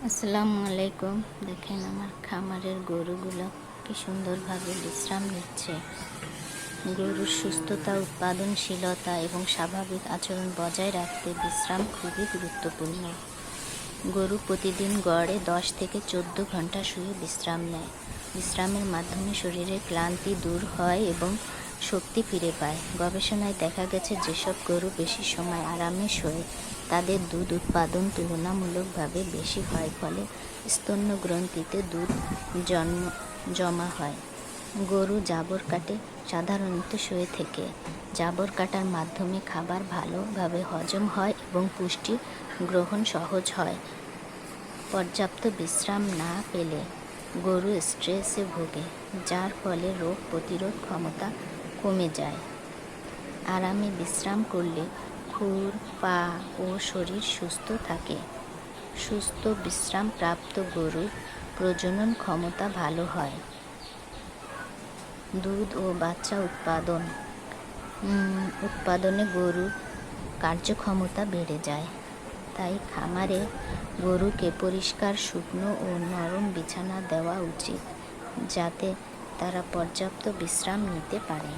আসসালামু আলাইকুম। দেখেন আমার খামারের গরুগুলো কি সুন্দরভাবে বিশ্রাম নিচ্ছে। গরুর সুস্থতা, উৎপাদনশীলতা এবং স্বাভাবিক আচরণ বজায় রাখতে বিশ্রাম খুবই গুরুত্বপূর্ণ। গরু প্রতিদিন গড়ে 10 থেকে 14 ঘন্টা শুয়ে বিশ্রাম নেয়। বিশ্রামের মাধ্যমে শরীরের ক্লান্তি দূর হয় এবং শক্তি ফিরে পায়। গবেষণায় দেখা গেছে যেসব গরু বেশি সময় আরামে শোয় তাদের দুধ উৎপাদন তুলনামূলকভাবে বেশি হয়, ফলে স্তন্য গ্রন্থিতে দুধ জমা হয়। গরু জাবর কাটে সাধারণত শুয়ে থেকে। জাবর কাটার মাধ্যমে খাবার ভালোভাবে হজম হয় এবং পুষ্টি গ্রহণ সহজ হয়। পর্যাপ্ত বিশ্রাম না পেলে গরু স্ট্রেসে ভোগে, যার ফলে রোগ প্রতিরোধ ক্ষমতা কমে যায়। আরামে বিশ্রাম করলে খুর, পা ও শরীর সুস্থ থাকে। সুস্থ বিশ্রামপ্রাপ্ত গরুর প্রজনন ক্ষমতা ভালো হয়। দুধ ও বাচ্চা উৎপাদনে গরুর কার্যক্ষমতা বেড়ে যায়। তাই খামারে গরুকে পরিষ্কার, শুকনো ও নরম বিছানা দেওয়া উচিত, যাতে তারা পর্যাপ্ত বিশ্রাম নিতে পারে।